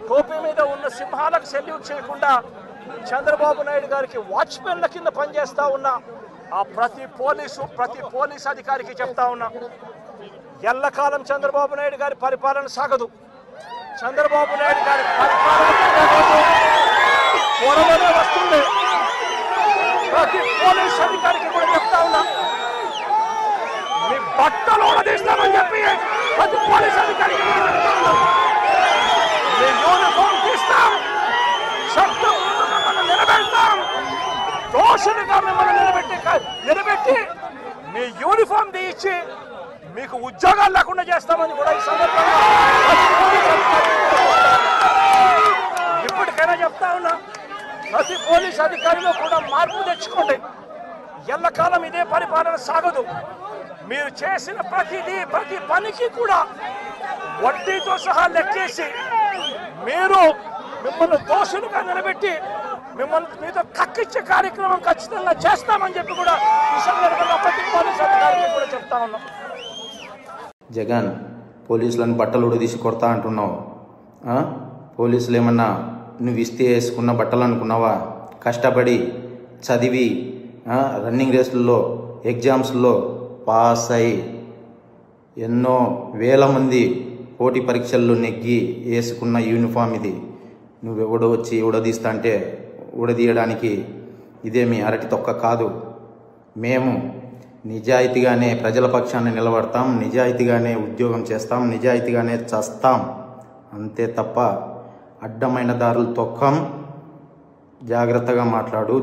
టోపీ మీద ఉన్న సింహాలకు సెల్యూట్ చేయకుండా చంద్రబాబు నాయుడు గారికి వాచ్మెన్ల కింద పనిచేస్తా ఉన్న ఆ ప్రతి పోలీస్ అధికారికి చెప్తా ఉన్నా, ఎల్లకాలం చంద్రబాబు నాయుడు గారి పరిపాలన సాగదు. చంద్రబాబు నాయుడు గారి పరిపాలన త్వరలోనే వస్తుంది. ప్రతి పోలీస్ అధికారికి కూడా చెప్తా ఉన్నా, మీ బట్టలు ఉడదీస్తామని చెప్పి ప్రతి పోలీస్ అధికారికి చెప్తా ఉన్నా. మీ యూనిఫామ్ తీస్తాం, చట్టం మిమ్మల్ని నిలబెడతాం, దోషులుగా మిమ్మల్ని నిలబెట్టి మీ యూనిఫామ్ తీయించి మీకు ఉద్యోగాలు లేకుండా చేస్తామని కూడా ఈ సందర్భంగా ఇప్పటికైనా చెప్తా ఉన్నా, ప్రతి పోలీస్ అధికారిలో కూడా మార్పు తెచ్చుకోండి. ఎల్లకాలం ఇదే పరిపాలన సాగదు. మీరు చేసిన ప్రతి పనికి కూడా వడ్డీతో సహా లెక్కేసి మిమ్మల్ని దోషులుగా నిలబెట్టి మీతో కక్కిచ్చే కార్యక్రమం ఖచ్చితంగా చేస్తామని చెప్పి కూడా ఈ సందర్భంగా ప్రతి పోలీస్ అధికారికి కూడా చెప్తా ఉన్నాం. జగన్, పోలీసులను బట్టలు ఉడదీసి కొడతా అంటున్నావు. పోలీసులు ఏమన్నా నువ్వు ఇస్తే వేసుకున్న బట్టలు అనుకున్నావా? కష్టపడి చదివి రన్నింగ్ రేసుల్లో ఎగ్జామ్స్లో పాస్ అయి ఎన్నో వేల మంది పోటీ పరీక్షల్లో నెగ్గి వేసుకున్న యూనిఫామ్ ఇది. నువ్వెవడో వచ్చి ఉడదీస్తా అంటే ఉడదీయడానికి ఇదేమి అరటి తొక్క కాదు. మేము నిజాయితీగానే ప్రజల పక్షాన్ని నిలబడతాం, నిజాయితీగానే ఉద్యోగం చేస్తాం, నిజాయితీగానే చస్తాం. అంతే తప్ప అడ్డమైన దారులు తొక్కం. జాగ్రత్తగా మాట్లాడు.